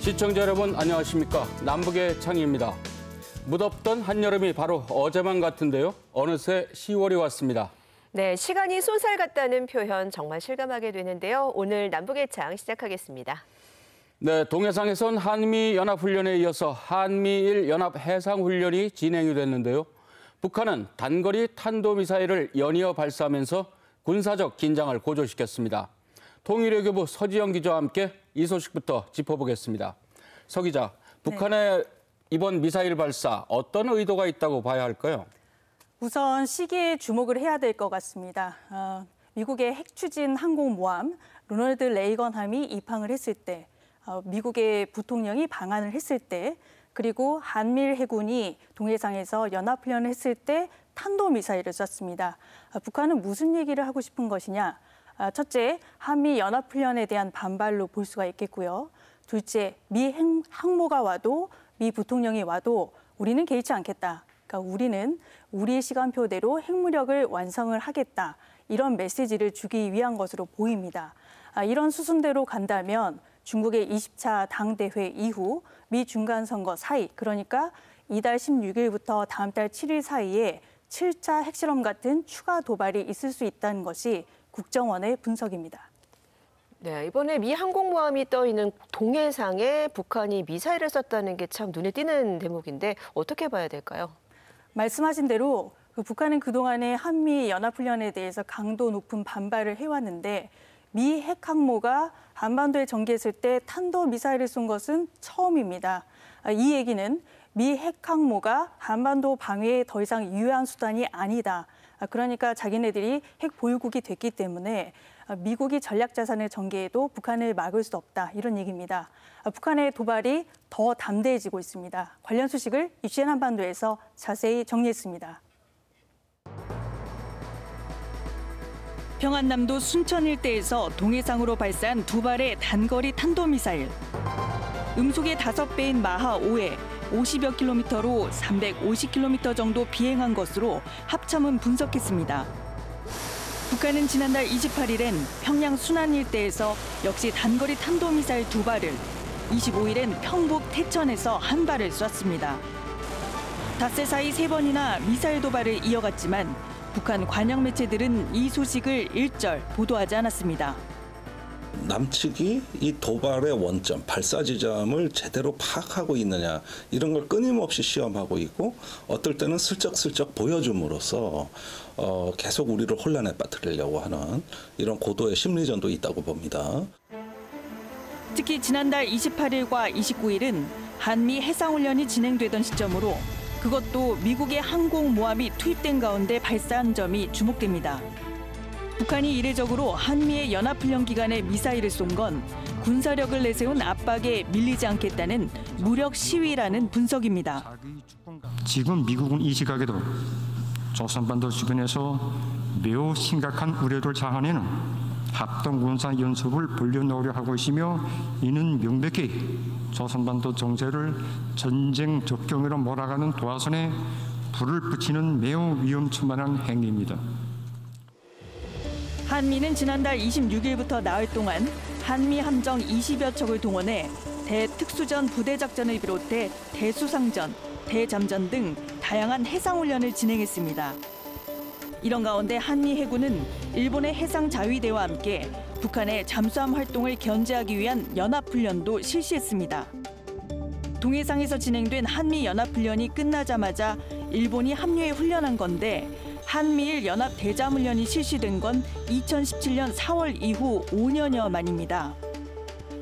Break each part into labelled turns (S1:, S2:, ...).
S1: 시청자 여러분 안녕하십니까. 남북의 창희입니다. 무덥던 한여름이 바로 어제만 같은데요. 어느새 10월이 왔습니다.
S2: 네, 시간이 쏜살 같다는 표현 정말 실감하게 되는데요. 오늘 남북의 창 시작하겠습니다.
S1: 네, 동해상에선 한미연합훈련에 이어서 한미일 연합해상훈련이 진행이 됐는데요. 북한은 단거리 탄도미사일을 연이어 발사하면서 군사적 긴장을 고조시켰습니다. 통일외교부 서지영 기자와 함께 이 소식부터 짚어보겠습니다. 서 기자, 북한의 이번 미사일 발사 어떤 의도가 있다고 봐야 할까요?
S3: 우선 시기에 주목을 해야 될 것 같습니다. 미국의 핵추진 항공모함 로널드 레이건함이 입항을 했을 때, 미국의 부통령이 방한을 했을 때, 그리고 한미일 해군이 동해상에서 연합훈련을 했을 때 탄도미사일을 쐈습니다. 북한은 무슨 얘기를 하고 싶은 것이냐? 첫째, 한미 연합훈련에 대한 반발로 볼 수가 있겠고요. 둘째, 미 항모가 와도 미 부통령이 와도 우리는 개의치 않겠다. 그러니까 우리는 우리의 시간표대로 핵무력을 완성을 하겠다. 이런 메시지를 주기 위한 것으로 보입니다. 이런 수순대로 간다면 중국의 20차 당대회 이후 미 중간선거 사이, 그러니까 이달 16일부터 다음 달 7일 사이에 7차 핵실험 같은 추가 도발이 있을 수 있다는 것이 국정원의 분석입니다.
S2: 네, 이번에 미 항공모함이 떠 있는 동해상에 북한이 미사일을 쐈다는 게 참 눈에 띄는 대목인데 어떻게 봐야 될까요?
S3: 말씀하신 대로 북한은 그동안에 한미 연합훈련에 대해서 강도 높은 반발을 해왔는데 미 핵항모가 한반도에 전개했을 때 탄도미사일을 쏜 것은 처음입니다. 이 얘기는 미 핵항모가 한반도 방위에 더 이상 유효한 수단이 아니다. 그러니까 자기네들이 핵 보유국이 됐기 때문에 미국이 전략자산을 전개해도 북한을 막을 수 없다. 이런 얘기입니다. 북한의 도발이 더 담대해지고 있습니다. 관련 소식을 이슈엔 한반도에서 자세히 정리했습니다.
S4: 평안남도 순천 일대에서 동해상으로 발사한 두 발의 단거리 탄도미사일. 음속의 5배인 마하-5에 50여 킬로미터로 350킬로미터 정도 비행한 것으로 합참은 분석했습니다. 북한은 지난달 28일엔 평양 순안 일대에서 역시 단거리 탄도미사일 2발을, 25일엔 평북 태천에서 1발을 쐈습니다. 닷새 사이 3번이나 미사일 도발을 이어갔지만 북한 관영 매체들은 이 소식을 일절 보도하지 않았습니다.
S5: 남측이 이 도발의 원점, 발사 지점을 제대로 파악하고 있느냐 이런 걸 끊임없이 시험하고 있고 어떨 때는 슬쩍슬쩍 보여줌으로써 계속 우리를 혼란에 빠뜨리려고 하는 이런 고도의 심리전도 있다고 봅니다.
S4: 특히 지난달 28일과 29일은 한미 해상훈련이 진행되던 시점으로 그것도 미국의 항공모함이 투입된 가운데 발사한 점이 주목됩니다. 북한이 이례적으로 한미의 연합훈련 기간에 미사일을 쏜 건 군사력을 내세운 압박에 밀리지 않겠다는 무력 시위라는 분석입니다.
S6: 지금 미국은 이 시각에도 조선반도 주변에서 매우 심각한 우려를 자아내는 합동군사연습을 벌려놓으려 하고 있으며 이는 명백히 조선반도 정세를 전쟁 적경으로 몰아가는 도화선에 불을 붙이는 매우 위험천만한 행위입니다.
S4: 한미는 지난달 26일부터 나흘 동안 한미 함정 20여 척을 동원해 대특수전 부대작전을 비롯해 대수상전, 대잠전 등 다양한 해상훈련을 진행했습니다. 이런 가운데 한미 해군은 일본의 해상자위대와 함께 북한의 잠수함 활동을 견제하기 위한 연합훈련도 실시했습니다. 동해상에서 진행된 한미 연합훈련이 끝나자마자 일본이 합류해 훈련한 건데 한미일 연합 대잠훈련이 실시된 건 2017년 4월 이후 5년여 만입니다.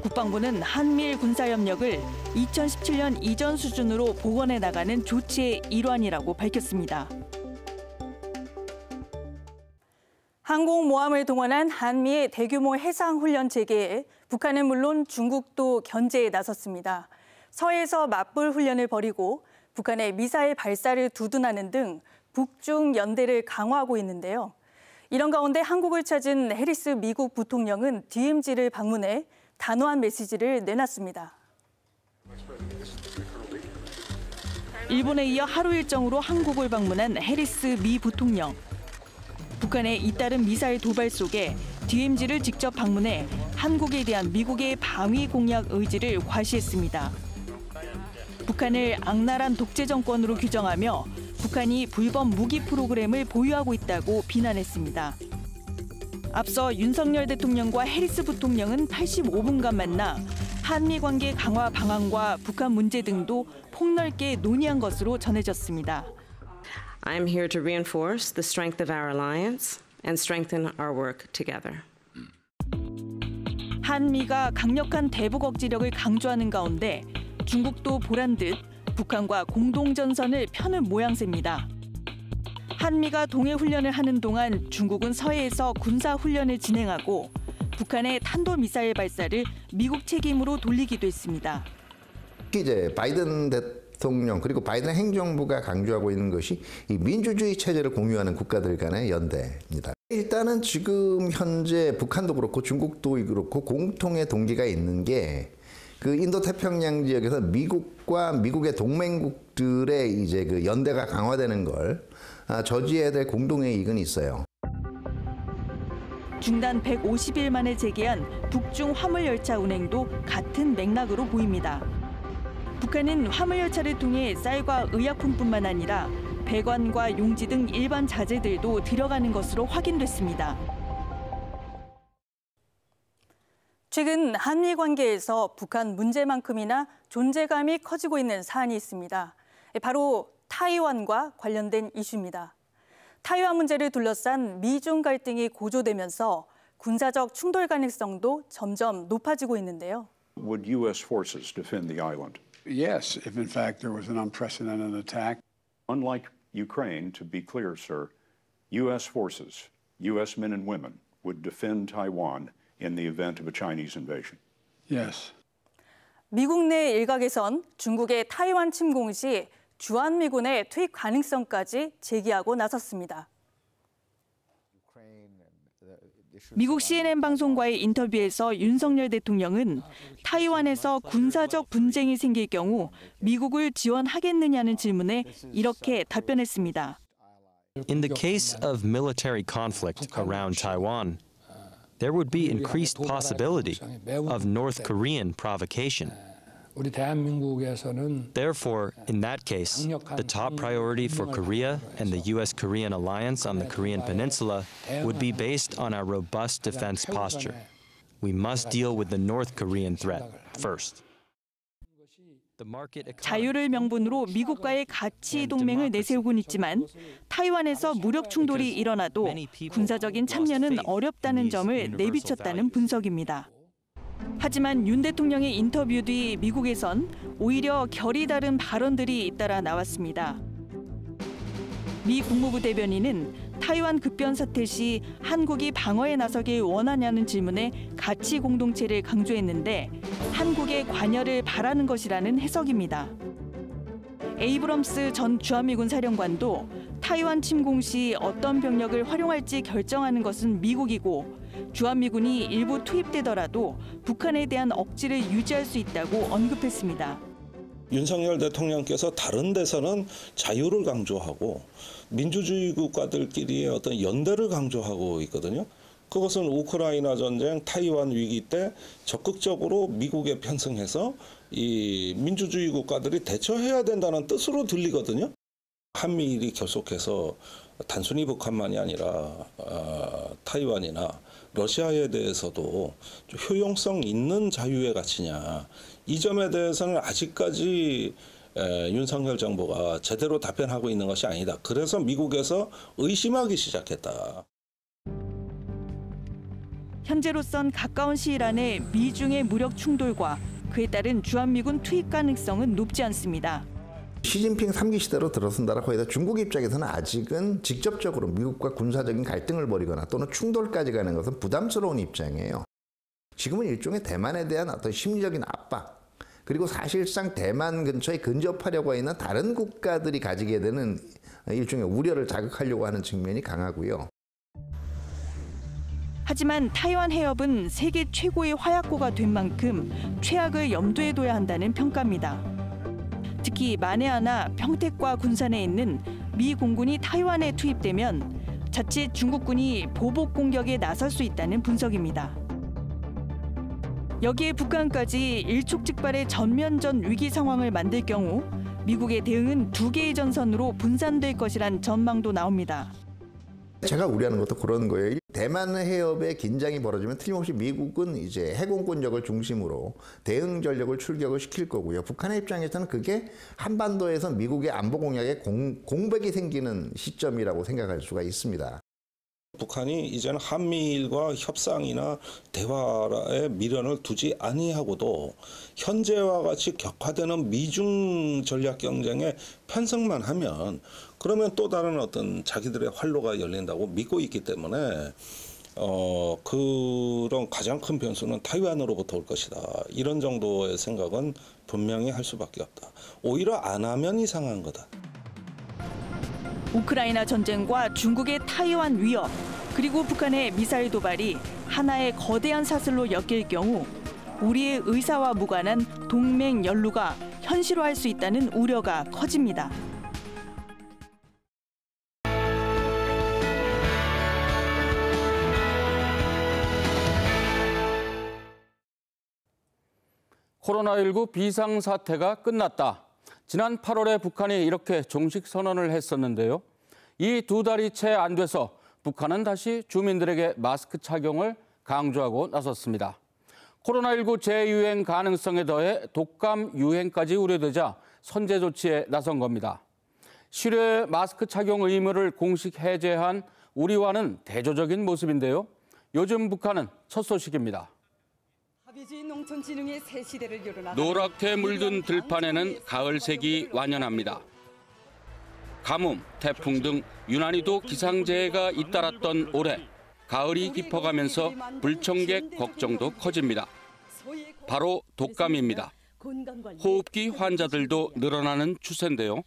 S4: 국방부는 한미일 군사협력을 2017년 이전 수준으로 복원해 나가는 조치의 일환이라고 밝혔습니다.
S3: 항공모함을 동원한 한미의 대규모 해상훈련 재개에 북한은 물론 중국도 견제에 나섰습니다. 서해에서 맞불 훈련을 벌이고 북한의 미사일 발사를 두둔하는 등 북중 연대를 강화하고 있는데요. 이런 가운데 한국을 찾은 해리스 미국 부통령은 DMZ를 방문해 단호한 메시지를 내놨습니다.
S4: 일본에 이어 하루 일정으로 한국을 방문한 해리스 미 부통령. 북한의 잇따른 미사일 도발 속에 DMZ를 직접 방문해 한국에 대한 미국의 방위 공약 의지를 과시했습니다. 북한을 악랄한 독재 정권으로 규정하며 북한이 불법 무기 프로그램을 보유하고 있다고 비난했습니다. 앞서 윤석열 대통령과 해리스 부통령은 85분간 만나 한미 관계 강화 방안과 북한 문제 등도 폭넓게 논의한 것으로 전해졌습니다.
S7: I'm here to reinforce the strength of our alliance and strengthen our work together.
S4: 한미가 강력한 대북 억지력을 강조하는 가운데 중국도 보란 듯 북한과 공동전선을 펴는 모양새입니다. 한미가 동해훈련을 하는 동안 중국은 서해에서 군사훈련을 진행하고 북한의 탄도미사일 발사를 미국 책임으로 돌리기도 했습니다.
S8: 이제 바이든 대통령 그리고 바이든 행정부가 강조하고 있는 것이 이 민주주의 체제를 공유하는 국가들 간의 연대입니다. 일단은 지금 현재 북한도 그렇고 중국도 그렇고 공통의 동기가 있는 게 그 인도 태평양 지역에서 미국과 미국의 동맹국들의 이제 그 연대가 강화되는 걸 저지해야 될 공동의 이익은 있어요.
S4: 중단 150일 만에 재개한 북중 화물열차 운행도 같은 맥락으로 보입니다. 북한은 화물열차를 통해 쌀과 의약품뿐만 아니라 배관과 용지 등 일반 자재들도 들어가는 것으로 확인됐습니다.
S3: 최근 한미 관계에서 북한 문제만큼이나 존재감이 커지고 있는 사안이 있습니다. 바로 타이완과 관련된 이슈입니다. 타이완 문제를 둘러싼 미중 갈등이 고조되면서 군사적 충돌 가능성도 점점 높아지고 있는데요.
S9: Would U.S. forces defend the island?
S10: Yes, if in fact there was an unprecedented attack.
S9: Unlike Ukraine, to be clear, sir, U.S. forces, U.S. men and women, would defend Taiwan in the event of a Chinese invasion.
S10: Yes.
S3: 미국 내 일각에선 중국의 타이완 침공 시 주한미군의 투입 가능성까지 제기하고 나섰습니다.
S4: 미국 CNN 방송과의 인터뷰에서 윤석열 대통령은 타이완에서 군사적 분쟁이 생길 경우 미국을 지원하겠느냐는 질문에 이렇게 답변했습니다.
S11: In the case of military conflict around Taiwan, there would be increased possibility of North Korean provocation. Therefore, in that case, the top priority for Korea and the U.S.-Korean alliance on the Korean Peninsula would be based on our robust defense posture. We must deal with the North Korean threat first.
S4: 자유를 명분으로 미국과의 가치 동맹을 내세우곤 있지만 타이완에서 무력 충돌이 일어나도 군사적인 참여는 어렵다는 점을 내비쳤다는 분석입니다. 하지만 윤 대통령의 인터뷰 뒤 미국에선 오히려 결이 다른 발언들이 잇따라 나왔습니다. 미 국무부 대변인은 타이완 급변 사태 시 한국이 방어에 나서길 원하냐는 질문에 가치 공동체를 강조했는데 한국의 관여를 바라는 것이라는 해석입니다. 에이브럼스 전 주한미군 사령관도 타이완 침공 시 어떤 병력을 활용할지 결정하는 것은 미국이고 주한미군이 일부 투입되더라도 북한에 대한 억지를 유지할 수 있다고 언급했습니다.
S5: 윤석열 대통령께서 다른 데서는 자유를 강조하고 민주주의 국가들끼리의 어떤 연대를 강조하고 있거든요. 그것은 우크라이나 전쟁, 타이완 위기 때 적극적으로 미국에 편승해서 이 민주주의 국가들이 대처해야 된다는 뜻으로 들리거든요. 한미일이 계속해서 단순히 북한만이 아니라 타이완이나 러시아에 대해서도 좀 효용성 있는 자유의 가치냐, 이 점에 대해서는 아직까지 윤석열 정부가 제대로 답변하고 있는 것이 아니다. 그래서 미국에서 의심하기 시작했다.
S4: 현재로선 가까운 시일 안에 미중의 무력 충돌과 그에 따른 주한미군 투입 가능성은 높지 않습니다.
S8: 시진핑 3기 시대로 들어선다라고 해도 중국 입장에서는 아직은 직접적으로 미국과 군사적인 갈등을 벌이거나 또는 충돌까지 가는 것은 부담스러운 입장이에요. 지금은 일종의 대만에 대한 어떤 심리적인 압박, 그리고 사실상 대만 근처에 근접하려고 하는 다른 국가들이 가지게 되는 일종의 우려를 자극하려고 하는 측면이 강하고요.
S4: 하지만 타이완 해협은 세계 최고의 화약고가 된 만큼 최악을 염두에 둬야 한다는 평가입니다. 특히 만에 하나 평택과 군산에 있는 미 공군이 타이완에 투입되면 자칫 중국군이 보복 공격에 나설 수 있다는 분석입니다. 여기에 북한까지 일촉즉발의 전면전 위기 상황을 만들 경우 미국의 대응은 두 개의 전선으로 분산될 것이란 전망도 나옵니다.
S8: 제가 우려하는 것도 그런 거예요. 대만 해협에 긴장이 벌어지면 틀림없이 미국은 이제 해공권력을 중심으로 대응 전력을 출격을 시킬 거고요. 북한의 입장에서는 그게 한반도에서 미국의 안보 공약에 공백이 생기는 시점이라고 생각할 수가 있습니다.
S5: 북한이 이제는 한미일과 협상이나 대화에 미련을 두지 아니하고도 현재와 같이 격화되는 미중 전략 경쟁에 편성만 하면 그러면 또 다른 어떤 자기들의 활로가 열린다고 믿고 있기 때문에 그런 가장 큰 변수는 타이완으로부터 올 것이다. 이런 정도의 생각은 분명히 할 수밖에 없다. 오히려 안 하면 이상한 거다.
S4: 우크라이나 전쟁과 중국의 타이완 위협, 그리고 북한의 미사일 도발이 하나의 거대한 사슬로 엮일 경우 우리의 의사와 무관한 동맹 연루가 현실화할 수 있다는 우려가 커집니다.
S1: 코로나19 비상사태가 끝났다. 지난 8월에 북한이 이렇게 종식 선언을 했었는데요. 이 두 달이 채 안 돼서 북한은 다시 주민들에게 마스크 착용을 강조하고 나섰습니다. 코로나19 재유행 가능성에 더해 독감 유행까지 우려되자 선제 조치에 나선 겁니다. 실외 마스크 착용 의무를 공식 해제한 우리와는 대조적인 모습인데요. 요즘 북한은 첫 소식입니다. 노랗게 물든 들판에는 가을색이 완연합니다. 가뭄, 태풍 등 유난히도 기상재해가 잇따랐던 올해 가을이 깊어가면서 불청객 걱정도 커집니다. 바로 독감입니다. 호흡기 환자들도 늘어나는 추세인데요.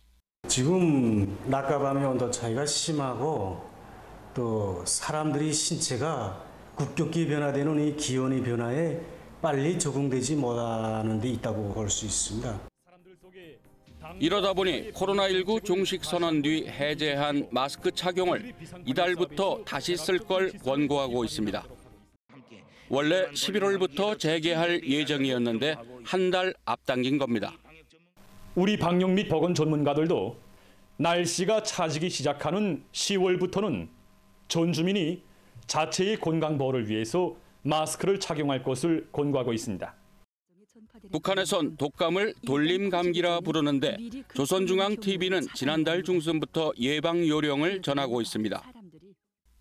S12: 지금 낮과 밤의 온도 차이가 심하고 또 사람들이 신체가 급격히 변화되는 이 기온의 변화에 빨리 적응되지 못하는 데 있다고 볼 수 있습니다.
S1: 이러다 보니 코로나19 종식 선언 뒤 해제한 마스크 착용을 이달부터 다시 쓸 걸 권고하고 있습니다. 원래 11월부터 재개할 예정이었는데 한 달 앞당긴 겁니다.
S13: 우리 방역 및 보건 전문가들도 날씨가 차지기 시작하는 10월부터는 전 주민이 자체의 건강 보호를 위해서 마스크를 착용할 것을 권고하고 있습니다.
S1: 북한에선 독감을 돌림감기라 부르는데 조선중앙TV는 지난달 중순부터 예방 요령을 전하고 있습니다.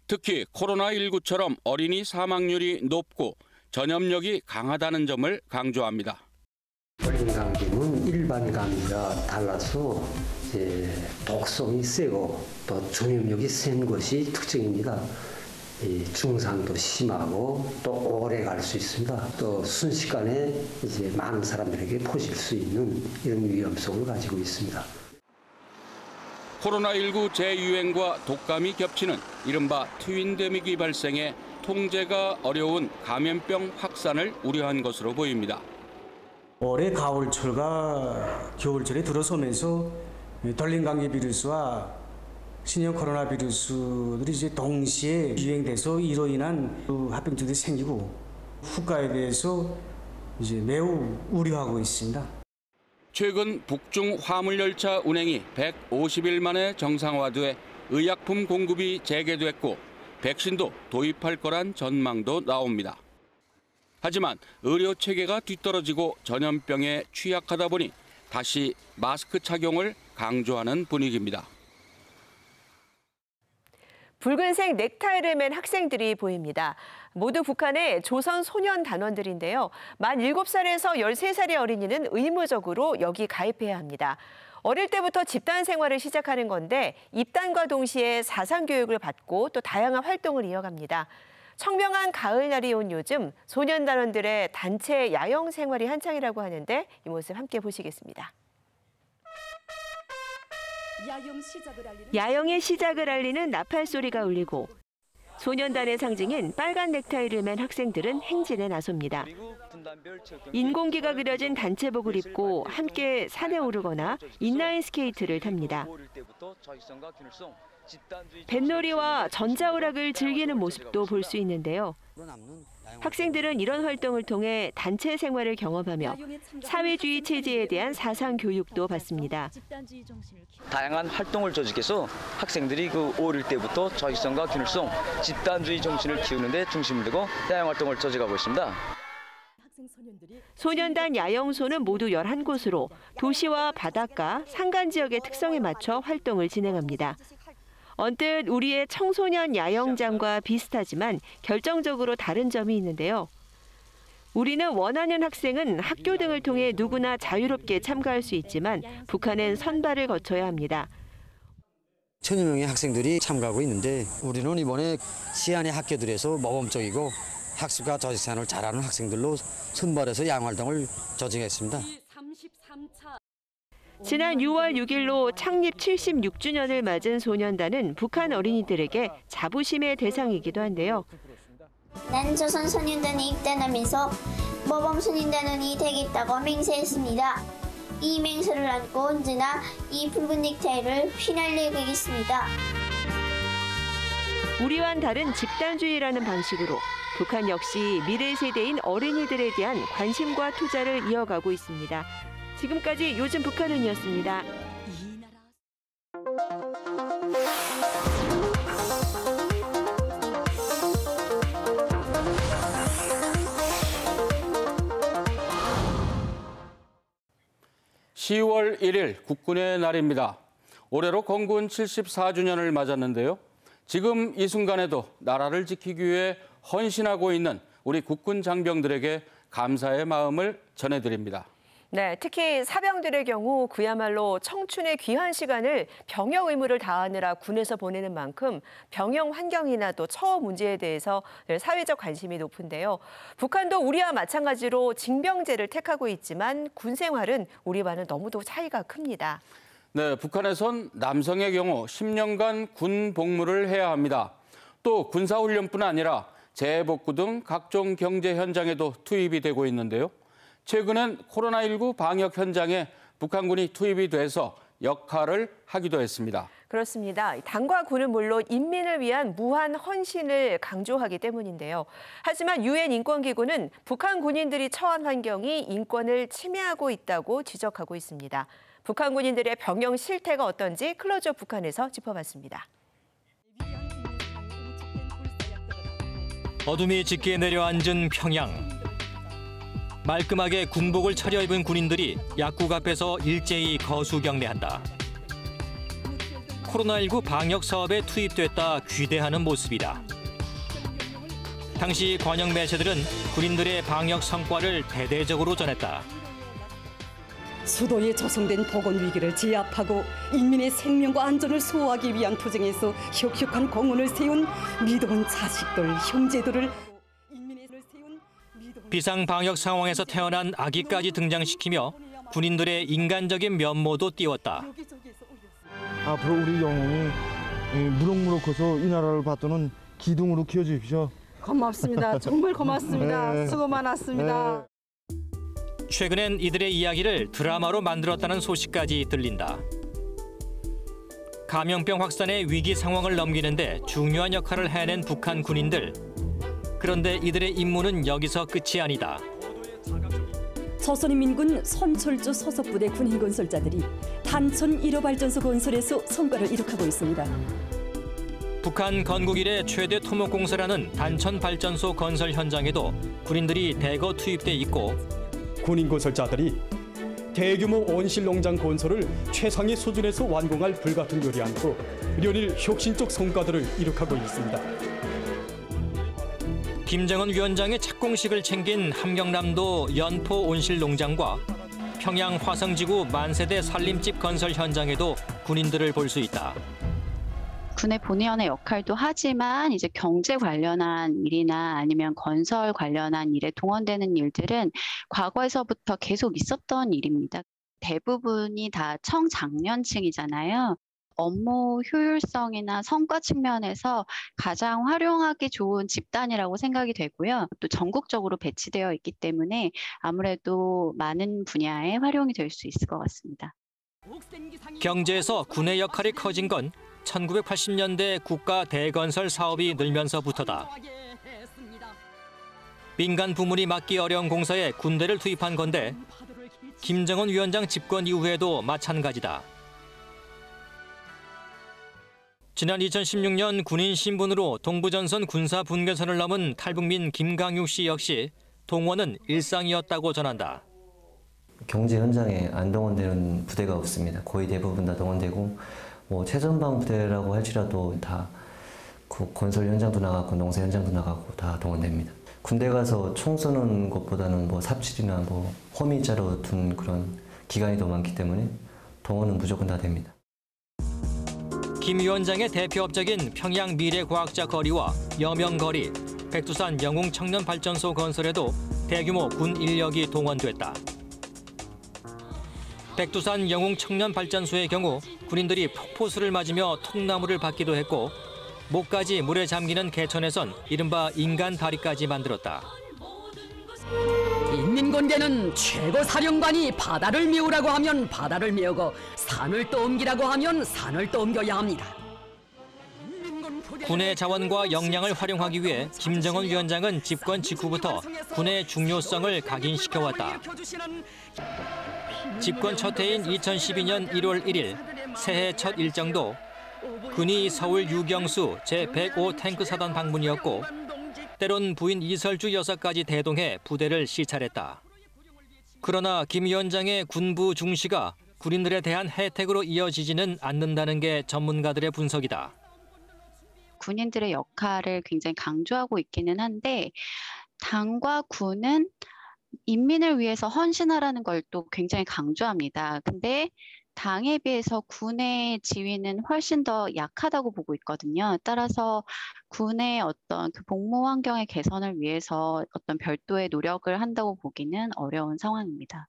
S1: 특히 코로나19처럼 어린이 사망률이 높고 전염력이 강하다는 점을 강조합니다.
S14: 돌림감기는 일반 감기와 달라서 독성이 세고 또 전염력이 센 것이 특징입니다. 증상도 심하고 또 오래 갈 수 있습니다. 또 순식간에 많은 사람들에게 퍼질 수 있는 이런 위험성을 가지고 있습니다.
S1: 코로나19 재유행과 독감이 겹치는 이른바 트윈데믹이 발생해 통제가 어려운 감염병 확산을 우려한 것으로 보입니다.
S12: 올해 가을철과 겨울철에 들어서면서 돌림감기 비루스와 신형 코로나 비루스들이 이제 동시에 유행돼서 이로 인한 합병증들이 생기고 후과에 대해서 이제 매우 우려하고 있습니다.
S1: 최근 북중 화물열차 운행이 150일 만에 정상화돼 의약품 공급이 재개됐고 백신도 도입할 거란 전망도 나옵니다. 하지만 의료 체계가 뒤떨어지고 전염병에 취약하다 보니 다시 마스크 착용을 강조하는 분위기입니다.
S2: 붉은색 넥타이를 맨 학생들이 보입니다. 모두 북한의 조선 소년 단원들인데요. 만 7살에서 13살의 어린이는 의무적으로 여기 가입해야 합니다. 어릴 때부터 집단 생활을 시작하는 건데 입단과 동시에 사상 교육을 받고 또 다양한 활동을 이어갑니다. 청명한 가을날이 온 요즘 소년 단원들의 단체 야영 생활이 한창이라고 하는데 이 모습 함께 보시겠습니다. 야영의 시작을 알리는 나팔 소리가 울리고 소년단의 상징인 빨간 넥타이를 맨 학생들은 행진에 나섭니다. 인공기가 그려진 단체복을 입고 함께 산에 오르거나 인라인 스케이트를 탑니다. 뱃놀이와 전자오락을 즐기는 모습도 볼 수 있는데요. 학생들은 이런 활동을 통해 단체 생활을 경험하며 사회주의 체제에 대한 사상 교육도 받습니다.
S15: 다양한 활동을 조직해서 학생들이 어릴 때부터 자율성과 균일성, 집단주의 정신을 키우는 데 중심을 두고 다양한 활동을 조직하고 있습니다.
S2: 소년단 야영소는 모두 11곳으로 도시와 바닷가, 산간 지역의 특성에 맞춰 활동을 진행합니다. 언뜻 우리의 청소년 야영장과 비슷하지만 결정적으로 다른 점이 있는데요. 우리는 원하는 학생은 학교 등을 통해 누구나 자유롭게 참가할 수 있지만 북한은 선발을 거쳐야 합니다.
S16: 1000여 명의 학생들이 참가하고 있는데 우리는 이번에 시안의 학교들에서 모범적이고 학습과 저직생활을 잘하는 학생들로 선발해서 양활동을 조직했습니다.
S2: 지난 6월 6일로 창립 76주년을 맞은 소년단은 북한 어린이들에게 자부심의 대상이기도 한데요.
S17: 난 조선 소년단에 입단하면서 모범 소년단원이 되겠다고 맹세했습니다. 이 맹세를 안고 언제나 이 붉은 넥타이를 휘날려보겠습니다.
S2: 우리와는 다른 집단주의라는 방식으로 북한 역시 미래 세대인 어린이들에 대한 관심과 투자를 이어가고 있습니다. 지금까지 요즘 북한은이었습니다.
S1: (10월 1일) 국군의 날입니다. 올해로 건군 74주년을 맞았는데요. 지금 이 순간에도 나라를 지키기 위해 헌신하고 있는 우리 국군 장병들에게 감사의 마음을 전해드립니다.
S2: 네, 특히 사병들의 경우 그야말로 청춘의 귀한 시간을 병역 의무를 다하느라 군에서 보내는 만큼 병영 환경이나 또 처우 문제에 대해서 사회적 관심이 높은데요. 북한도 우리와 마찬가지로 징병제를 택하고 있지만 군 생활은 우리와는 너무도 차이가 큽니다.
S1: 네, 북한에선 남성의 경우 10년간 군 복무를 해야 합니다. 또 군사훈련뿐 아니라 재복구 등 각종 경제 현장에도 투입이 되고 있는데요. 최근엔 코로나19 방역 현장에 북한군이 투입이 돼서 역할을 하기도 했습니다.
S2: 그렇습니다. 당과 군은 물론 인민을 위한 무한 헌신을 강조하기 때문인데요. 하지만 유엔 인권기구는 북한 군인들이 처한 환경이 인권을 침해하고 있다고 지적하고 있습니다. 북한 군인들의 병영 실태가 어떤지 클로즈업 북한에서 짚어봤습니다.
S11: 어둠이 짙게 내려앉은 평양. 말끔하게 군복을 차려입은 군인들이 약국 앞에서 일제히 거수경례한다. 코로나19 방역 사업에 투입됐다 귀대하는 모습이다. 당시 관영 매체들은 군인들의 방역 성과를 대대적으로 전했다.
S18: 수도에 조성된 보건 위기를 제압하고 인민의 생명과 안전을 수호하기 위한 투쟁에서 혁혁한 공헌을 세운 믿어온 자식들, 형제들을
S11: 비상 방역 상황에서 태어난 아기까지 등장시키며 군인들의 인간적인 면모도 띄웠다.
S19: 앞으로 우리 영웅이 무럭무럭 커서 이 나라를 받드는 기둥으로 키워주십시오.
S18: 고맙습니다. 정말 고맙습니다.
S19: 네.
S18: 수고 많았습니다.
S11: 최근엔 이들의 이야기를 드라마로 만들었다는 소식까지 들린다. 감염병 확산의 위기 상황을 넘기는데 중요한 역할을 해낸 북한 군인들. 그런데 이들의 임무는 여기서 끝이 아니다.
S18: 조선인민군 선철주 소속부대 군인 건설자들이 단천 1호 발전소 건설에서 성과를 이룩하고 있습니다.
S11: 북한 건국 이래 최대 토목공사라는 단천 발전소 건설 현장에도 군인들이 대거 투입돼 있고
S13: 군인 건설자들이 대규모 온실 농장 건설을 최상의 수준에서 완공할 불같은 요리안고 연일 혁신적 성과들을 이룩하고 있습니다.
S11: 김정은 위원장의 착공식을 챙긴 함경남도 연포 온실 농장과 평양 화성지구 만세대 산림집 건설 현장에도 군인들을 볼 수 있다.
S20: 군의 본의원의 역할도 하지만 이제 경제 관련한 일이나 아니면 건설 관련한 일에 동원되는 일들은 과거에서부터 계속 있었던 일입니다. 대부분이 다 청장년층이잖아요. 업무 효율성이나 성과 측면에서 가장 활용하기 좋은 집단이라고 생각이 되고요. 또 전국적으로 배치되어 있기 때문에 아무래도 많은 분야에 활용이 될 수 있을 것 같습니다.
S11: 경제에서 군의 역할이 커진 건 1980년대 국가 대건설 사업이 늘면서부터다. 민간 부문이 맡기 어려운 공사에 군대를 투입한 건데 김정은 위원장 집권 이후에도 마찬가지다. 지난 2016년 군인 신분으로 동부전선 군사 분계선을 넘은 탈북민 김강유 씨 역시 동원은 일상이었다고 전한다.
S21: 경제 현장에 안 동원되는 부대가 없습니다. 거의 대부분 다 동원되고 최전방 부대라고 할지라도 다 건설 현장도 나가고 농사 현장도 나가고 다 동원됩니다. 군대 가서 총 쏘는 것보다는 삽질이나 호미자로 둔 그런 기간이 더 많기 때문에 동원은 무조건 다 됩니다.
S11: 김 위원장의 대표 업적인 평양 미래과학자 거리와 여명거리, 백두산 영웅 청년발전소 건설에도 대규모 군 인력이 동원됐다. 백두산 영웅 청년발전소의 경우 군인들이 폭포수를 맞으며 통나무를 받기도 했고 목까지 물에 잠기는 개천에선 이른바 인간 다리까지 만들었다.
S22: 인민군대는 최고 사령관이 바다를 메우라고 하면 바다를 메우고 산을 떠옮기라고 하면 산을 떠옮겨야 합니다.
S11: 군의 자원과 역량을 활용하기 위해 김정은 위원장은 집권 직후부터 군의 중요성을 각인시켜왔다. 집권 첫 해인 2012년 1월 1일 새해 첫 일정도 군이 서울 유경수 제105 탱크사단 방문이었고 때론 부인 이설주 여사까지 대동해 부대를 시찰했다. 그러나 김 위원장의 군부 중시가 군인들에 대한 혜택으로 이어지지는 않는다는 게 전문가들의 분석이다.
S20: 군인들의 역할을 굉장히 강조하고 있기는 한데 당과 군은 인민을 위해서 헌신하라는 걸 또 굉장히 강조합니다. 근데 당에 비해서 군의 지위는 훨씬 더 약하다고 보고 있거든요. 따라서 군의 어떤 그 복무 환경의 개선을 위해서 어떤 별도의 노력을 한다고 보기는 어려운 상황입니다.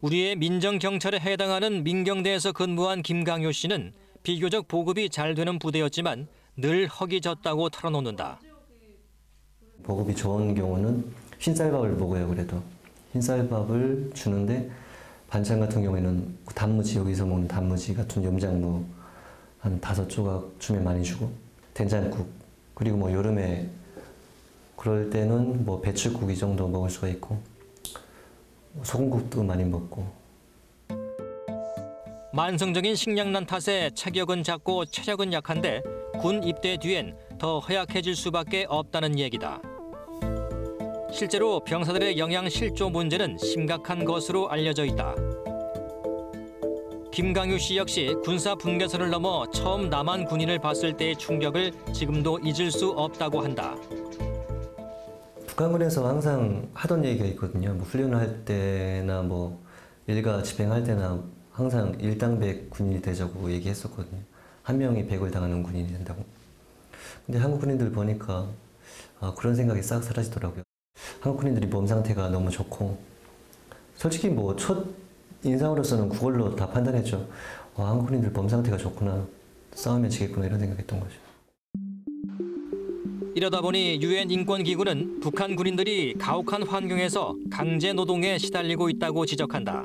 S11: 우리의 민정경찰에 해당하는 민경대에서 근무한 김강효 씨는 비교적 보급이 잘 되는 부대였지만 늘 허기졌다고 털어놓는다.
S21: 보급이 좋은 경우는 흰쌀밥을 먹어요. 그래도 흰쌀밥을 주는데 반찬 같은 경우에는 단무지, 여기서 먹는 단무지 같은 염장무 한 5조각 주면 많이 주고 된장국, 그리고 여름에 그럴 때는 배추국 이 정도 먹을 수가 있고 소금국도 많이 먹고.
S11: 만성적인 식량난 탓에 체격은 작고 체력은 약한데 군 입대 뒤엔 더 허약해질 수밖에 없다는 얘기다. 실제로 병사들의 영양 실조 문제는 심각한 것으로 알려져 있다. 김강유 씨 역시 군사 분계선을 넘어 처음 남한 군인을 봤을 때의 충격을 지금도 잊을 수 없다고 한다.
S21: 북한군에서 항상 하던 얘기가 있거든요. 훈련을 할 때나 일가 집행할 때나 항상 일당백 군인이 되자고 얘기했었거든요. 한 명이 100을 당하는 군인이 된다고. 근데 한국 군인들 보니까 그런 생각이 싹 사라지더라고요. 한국 군인들이 몸 상태가 너무 좋고 솔직히 첫 인상으로서는 그걸로 다 판단했죠. 한국 군인들 몸 상태가 좋구나. 싸우면 지겠구나 이런 생각했던 거죠.
S11: 이러다 보니 유엔 인권기구는 북한 군인들이 가혹한 환경에서 강제 노동에 시달리고 있다고 지적한다.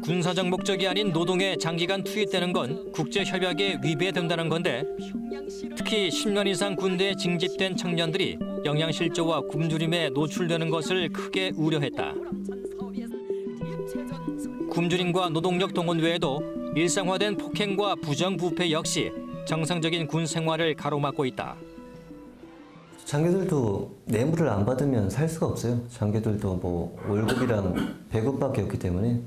S11: 군사적 목적이 아닌 노동에 장기간 투입되는 건 국제협약에 위배된다는 건데 특히 10년 이상 군대에 징집된 청년들이 영양실조와 굶주림에 노출되는 것을 크게 우려했다. 굶주림과 노동력 동원 외에도 일상화된 폭행과 부정부패 역시 정상적인 군 생활을 가로막고 있다.
S21: 장교들도 뇌물을 안 받으면 살 수가 없어요. 장교들도 월급이랑 배급밖에 없기 때문에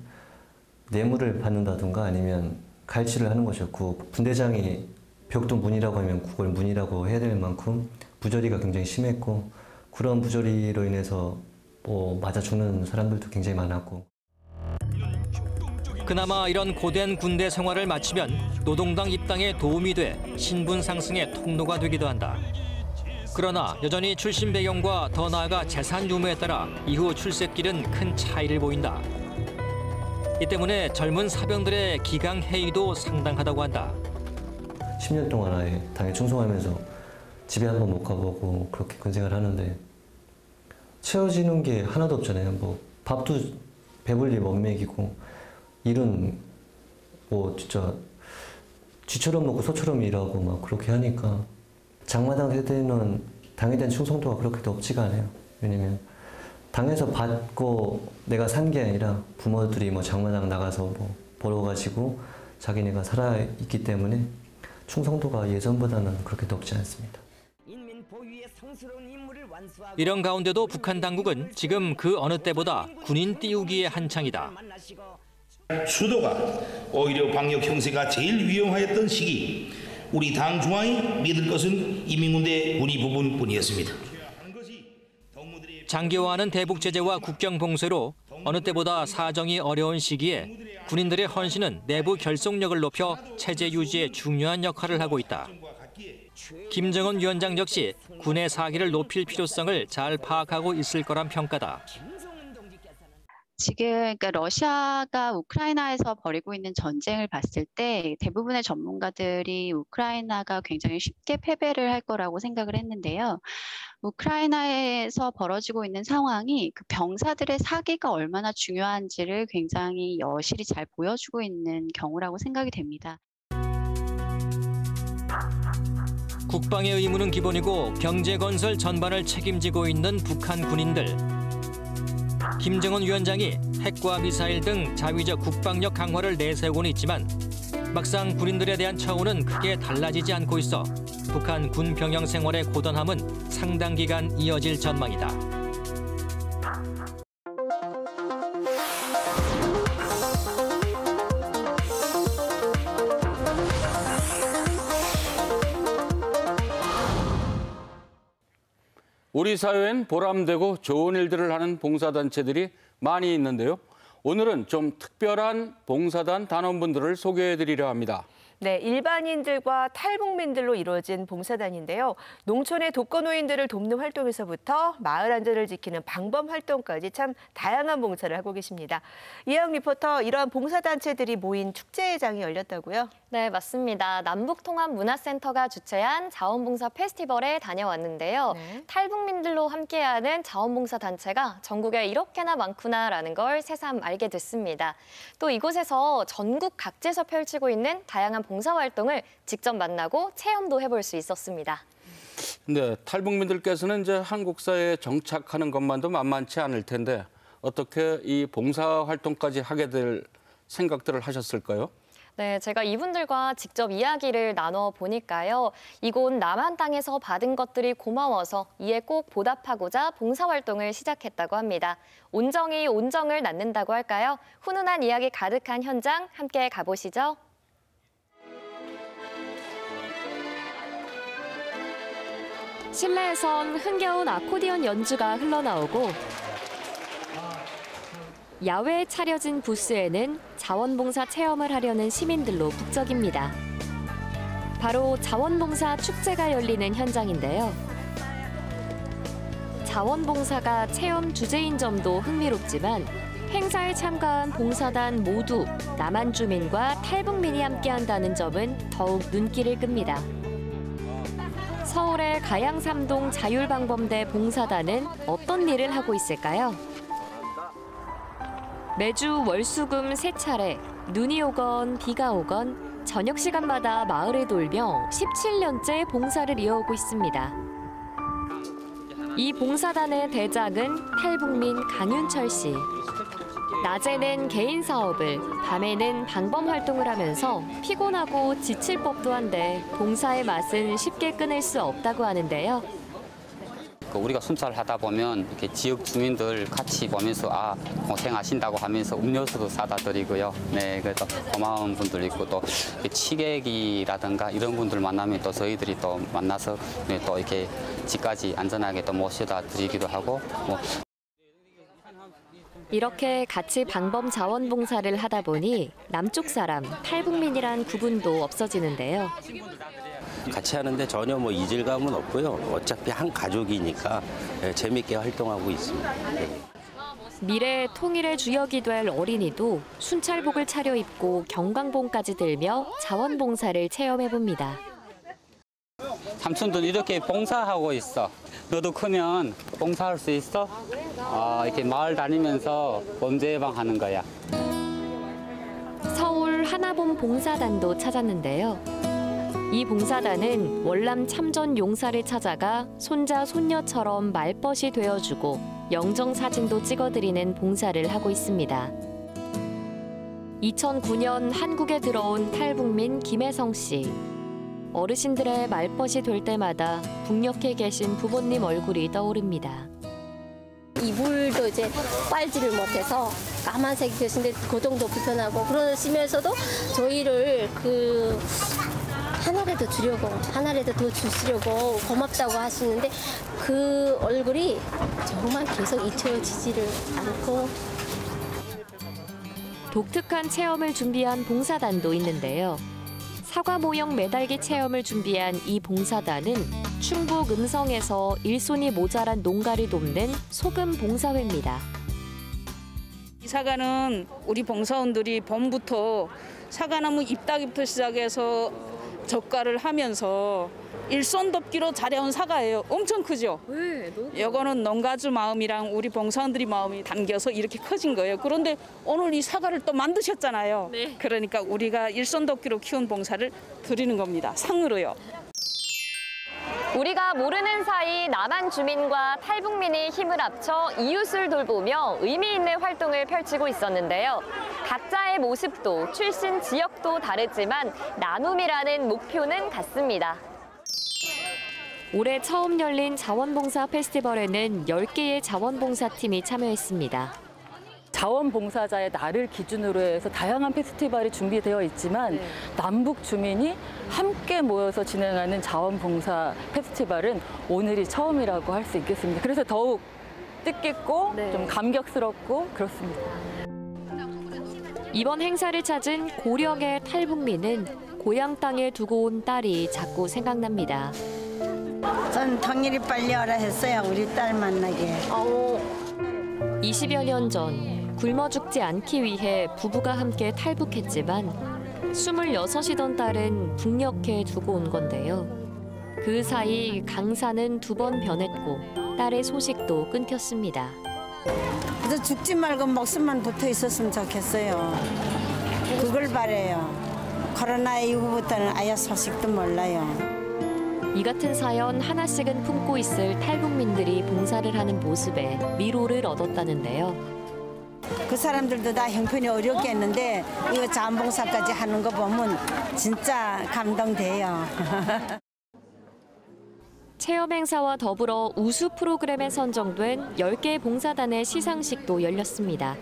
S21: 뇌물을 받는다든가 아니면 갈취를 하는 거죠. 분대장이 벽도 문이라고 하면 그걸 문이라고 해야 될 만큼 부조리가 굉장히 심했고 그런 부조리로 인해서 맞아 죽는 사람들도 굉장히 많았고.
S11: 그나마 이런 고된 군대 생활을 마치면 노동당 입당에 도움이 돼 신분 상승의 통로가 되기도 한다. 그러나 여전히 출신 배경과 더 나아가 재산 유무에 따라 이후 출세길은 큰 차이를 보인다. 이 때문에 젊은 사병들의 기강회의도 상당하다고 한다.
S21: 10년 동안 아예 당에 충성하면서 집에 한 번 못 가보고 그렇게 군생활을 하는데 채워지는 게 하나도 없잖아요. 밥도 배불리 못 먹이고 일은 진짜 쥐처럼 먹고 소처럼 일하고 막 그렇게 하니까 장마당 세대는 당에 대한 충성도가 그렇게 높지가 않아요. 왜냐면 당에서 받고 내가 산 게 아니라 부모들이 뭐 장마당 나가서 뭐 벌어가지고 자기네가 살아있기 때문에 충성도가 예전보다는 그렇게 높지 않습니다.
S6: 이런 가운데도 북한 당국은 지금 그 어느 때보다 군인 띄우기에 한창이다.
S7: 수도가 오히려 방역 형세가 제일 위험하였던 시기 우리 당 중앙이 믿을 것은 인민군대 군의 부분뿐이었습니다.
S6: 장기화하는 대북 제재와 국경 봉쇄로 어느 때보다 사정이 어려운 시기에 군인들의 헌신은 내부 결속력을 높여 체제 유지에 중요한 역할을 하고 있다. 김정은 위원장 역시 군의 사기를 높일 필요성을 잘 파악하고 있을 거란 평가다.
S20: 지금 그러니까 러시아가 우크라이나에서 벌이고 있는 전쟁을 봤을 때 대부분의 전문가들이 우크라이나가 굉장히 쉽게 패배를 할 거라고 생각을 했는데요. 우크라이나에서 벌어지고 있는 상황이 그 병사들의 사기가 얼마나 중요한지를 굉장히 여실히 잘 보여주고 있는 경우라고 생각이 됩니다.
S6: 국방의 의무는 기본이고 경제 건설 전반을 책임지고 있는 북한 군인들. 김정은 위원장이 핵과 미사일 등 자위적 국방력 강화를 내세우고는 있지만 막상 군인들에 대한 처우는 크게 달라지지 않고 있어 북한 군 병영 생활의 고단함은 상당 기간 이어질 전망이다.
S1: 우리 사회엔 보람되고 좋은 일들을 하는 봉사단체들이 많이 있는데요. 오늘은 좀 특별한 봉사단 단원분들을 소개해드리려 합니다.
S2: 네, 일반인들과 탈북민들로 이루어진 봉사단인데요. 농촌의 독거노인들을 돕는 활동에서부터 마을 안전을 지키는 방범 활동까지 참 다양한 봉사를 하고 계십니다. 이하영 리포터, 이러한 봉사단체들이 모인 축제장이 열렸다고요?
S23: 네, 맞습니다. 남북통합문화센터가 주최한 자원봉사 페스티벌에 다녀왔는데요. 네. 탈북민들로 함께하는 자원봉사 단체가 전국에 이렇게나 많구나라는 걸 새삼 알게 됐습니다. 또 이곳에서 전국 각지에서 펼치고 있는 다양한 봉사활동을 직접 만나고 체험도 해볼 수 있었습니다.
S1: 네, 탈북민들께서는 이제 한국 사회에 정착하는 것만도 만만치 않을 텐데 어떻게 이 봉사활동까지 하게 될 생각들을 하셨을까요?
S23: 네, 제가 이분들과 직접 이야기를 나눠보니까요. 이곳 남한 땅에서 받은 것들이 고마워서 이에 꼭 보답하고자 봉사활동을 시작했다고 합니다. 온정이 온정을 낳는다고 할까요? 훈훈한 이야기 가득한 현장 함께 가보시죠. 실내에선 흥겨운 아코디언 연주가 흘러나오고 야외에 차려진 부스에는 자원봉사 체험을 하려는 시민들로 북적입니다. 바로 자원봉사 축제가 열리는 현장인데요. 자원봉사가 체험 주제인 점도 흥미롭지만 행사에 참가한 봉사단 모두 남한 주민과 탈북민이 함께한다는 점은 더욱 눈길을 끕니다. 서울의 가양삼동 자율방범대 봉사단은 어떤 일을 하고 있을까요? 매주 월수금 3차례 눈이 오건 비가 오건 저녁 시간마다 마을을 돌며 17년째 봉사를 이어오고 있습니다. 이 봉사단의 대장은 탈북민 강윤철 씨. 낮에는 개인 사업을, 밤에는 방범 활동을 하면서 피곤하고 지칠 법도 한데 봉사의 맛은 쉽게 끊을 수 없다고 하는데요.
S24: 우리가 순찰을 하다 보면 이렇게 지역 주민들 같이 보면서 고생하신다고 하면서 음료수도 사다 드리고요. 네, 그래서 고마운 분들 있고 또 취객이라든가 이런 분들 만나면 또 저희들이 또 만나서 또 이렇게 집까지 안전하게 또 모셔다 드리기도 하고
S23: 이렇게 같이 방범 자원봉사를 하다 보니 남쪽 사람, 탈북민이란 구분도 없어지는데요.
S25: 같이 하는데 전혀 이질감은 없고요. 어차피 한 가족이니까 재밌게 활동하고 있습니다.
S23: 미래의 통일의 주역이 될 어린이도 순찰복을 차려입고 경광봉까지 들며 자원봉사를 체험해봅니다.
S24: 삼촌도 이렇게 봉사하고 있어. 너도 크면 봉사할 수 있어? 이렇게 마을 다니면서 범죄 예방하는 거야.
S23: 서울 하나봄 봉사단도 찾았는데요. 이 봉사단은 월남 참전 용사를 찾아가 손자 손녀처럼 말벗이 되어주고 영정사진도 찍어드리는 봉사를 하고 있습니다. 2009년 한국에 들어온 탈북민 김혜성 씨. 어르신들의 말벗이 될 때마다 북녘에 계신 부모님 얼굴이 떠오릅니다.
S3: 이불도 이제 빨지를 못해서 까만색이 되신데 그 정도 불편하고 그러시면서도 저희를 하나라도 주려고 하나라도 더 주시려고 고맙다고 하시는데 그 얼굴이 정말 계속 잊혀지지를 않고.
S23: 독특한 체험을 준비한 봉사단도 있는데요. 사과 모형 매달기 체험을 준비한 이 봉사단은 충북 음성에서 일손이 모자란 농가를 돕는 소금 봉사회입니다.
S5: 이 사과는 우리 봉사원들이 봄부터 사과나무 잎따기부터 시작해서 젓갈을 하면서 일손 돕기로 잘해온 사과예요. 엄청 크죠?
S23: 네,
S5: 이거는 농가주 마음이랑 우리 봉사원들이 마음이 담겨서 이렇게 커진 거예요. 그런데 오늘 이 사과를 또 만드셨잖아요.
S23: 네.
S5: 그러니까 우리가 일손 돕기로 키운 봉사를 드리는 겁니다. 상으로요.
S23: 우리가 모르는 사이 남한 주민과 탈북민이 힘을 합쳐 이웃을 돌보며 의미 있는 활동을 펼치고 있었는데요. 각자의 모습도 출신 지역도 다르지만 나눔이라는 목표는 같습니다. 올해 처음 열린 자원봉사 페스티벌에는 10개의 자원봉사팀이 참여했습니다.
S8: 자원봉사자의 날을 기준으로 해서 다양한 페스티벌이 준비되어 있지만 남북 주민이 함께 모여서 진행하는 자원봉사 페스티벌은 오늘이 처음이라고 할 수 있겠습니다. 그래서 더욱 뜻깊고 좀 감격스럽고 그렇습니다.
S23: 이번 행사를 찾은 고령의 탈북민은 고향 땅에 두고 온 딸이 자꾸 생각납니다.
S9: 전 통일이 빨리 오라 했어요. 우리 딸 만나게.
S23: 20여 년 전 굶어 죽지 않기 위해 부부가 함께 탈북했지만 26이던 딸은 북녘에 두고 온 건데요. 그 사이 강산은 2번 변했고 딸의 소식도 끊겼습니다.
S9: 그래서 죽지 말고 목숨만 붙어 있었으면 좋겠어요. 그걸 바래요. 코로나 이후부터는 아예 소식도 몰라요.
S23: 이 같은 사연 하나씩은 품고 있을 탈북민들이 봉사를 하는 모습에 위로를 얻었다는데요.
S9: 그 사람들도 다 형편이 어렵겠는데 이거 자원봉사까지 하는 거 보면 진짜 감동돼요.
S23: 체험 행사와 더불어 우수 프로그램에 선정된 10개의 봉사단의 시상식도 열렸습니다.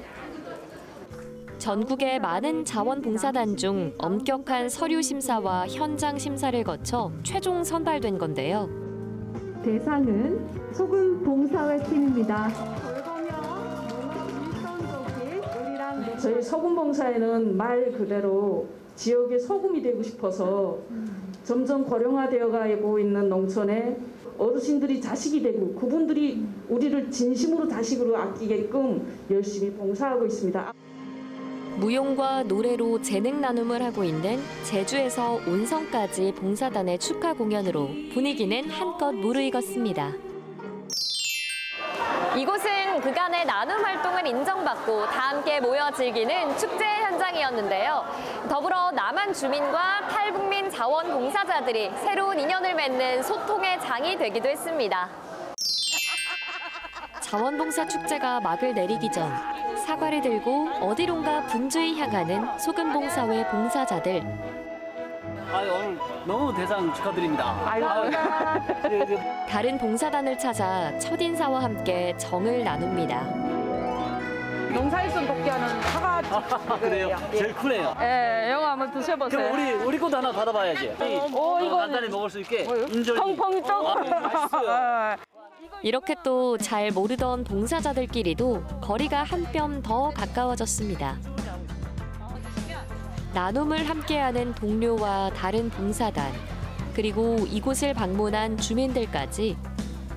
S23: 전국의 많은 자원봉사단 중 엄격한 서류 심사와 현장 심사를 거쳐 최종 선발된 건데요.
S10: 대상은 소금 봉사회 팀입니다.
S5: 저희 소금봉사에는 말 그대로 지역의 소금이 되고 싶어서 점점 고령화되어 가고 있는 농촌에 어르신들이 자식이 되고 그분들이 우리를 진심으로 자식으로 아끼게끔 열심히 봉사하고 있습니다.
S23: 무용과 노래로 재능 나눔을 하고 있는 제주에서 온성까지 봉사단의 축하 공연으로 분위기는 한껏 무르익었습니다. 이곳은 그간의 나눔 활동을 인정받고 다 함께 모여 즐기는 축제 현장이었는데요. 더불어 남한 주민과 탈북민 자원봉사자들이 새로운 인연을 맺는 소통의 장이 되기도 했습니다. 자원봉사 축제가 막을 내리기 전 사과를 들고 어디론가 분주히 향하는 소금봉사회 봉사자들.
S26: 오늘 너무 대상 축하드립니다.
S23: 다른 봉사단을 찾아 첫인사와 함께 정을 나눕니다.
S5: 농사일손 돕기하는 사과.
S26: 그래요? 제일 크네요.
S5: 예, 이거 한번 드셔보세요.
S26: 그럼 우리 것도 하나 받아봐야지.
S5: 이거
S26: 간단히 먹을 수 있게. 인절미.
S5: 펑펑 떡.
S26: 맛있어요.
S23: 이렇게 또 잘 모르던 봉사자들끼리도 거리가 한 뼘 더 가까워졌습니다. 나눔을 함께하는 동료와 다른 봉사단, 그리고 이곳을 방문한 주민들까지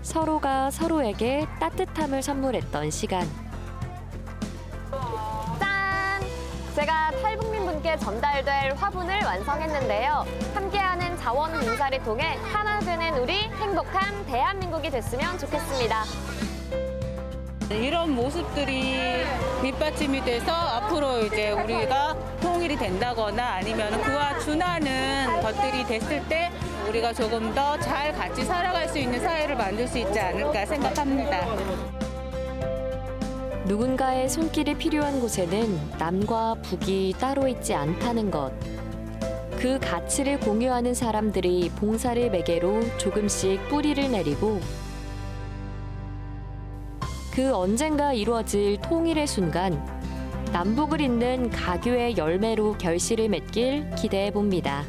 S23: 서로가 서로에게 따뜻함을 선물했던 시간. 짠! 제가 탈북민분께 전달될 화분을 완성했는데요. 함께하는 자원봉사를 통해 하나 되는 우리 행복한 대한민국이 됐으면 좋겠습니다.
S4: 이런 모습들이 밑받침이 돼서 앞으로 이제 우리가 통일이 된다거나 아니면 그와 준하는 것들이 됐을 때 우리가 조금 더 잘 같이 살아갈 수 있는 사회를 만들 수 있지 않을까 생각합니다.
S23: 누군가의 손길이 필요한 곳에는 남과 북이 따로 있지 않다는 것. 그 가치를 공유하는 사람들이 봉사를 매개로 조금씩 뿌리를 내리고 그 언젠가 이루어질 통일의 순간 남북을 잇는 가교의 열매로 결실을 맺길 기대해 봅니다.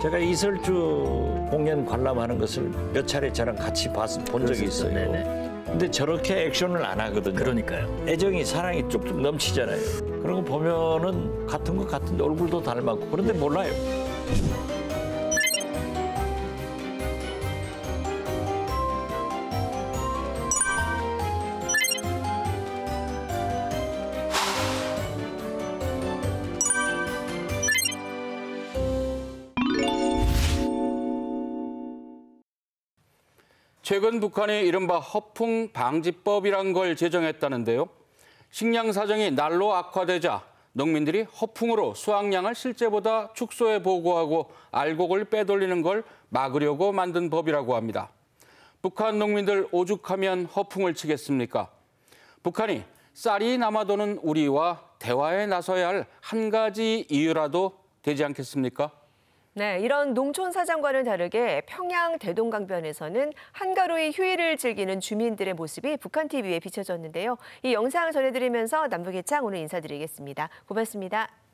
S12: 제가 이설주 공연 관람하는 것을 몇 차례 저랑 같이 본 적이 있어요. 근데 저렇게 액션을 안 하거든요.
S26: 그러니까요.
S12: 애정이, 사랑이 쭉쭉 넘치잖아요. 그런 거 보면은 같은 것 같은데 얼굴도 닮았고 그런데 몰라요.
S1: 최근 북한이 이른바 허풍 방지법이란 걸 제정했다는데요. 식량 사정이 날로 악화되자 농민들이 허풍으로 수확량을 실제보다 축소해 보고하고 알곡을 빼돌리는 걸 막으려고 만든 법이라고 합니다. 북한 농민들 오죽하면 허풍을 치겠습니까? 북한이 쌀이 남아도는 우리와 대화에 나서야 할 한 가지 이유라도 되지 않겠습니까?
S2: 네, 이런 농촌 사장과는 다르게 평양 대동강변에서는 한가로이 휴일을 즐기는 주민들의 모습이 북한 TV에 비춰졌는데요. 이 영상 전해드리면서 남북의 창 오늘 인사드리겠습니다. 고맙습니다.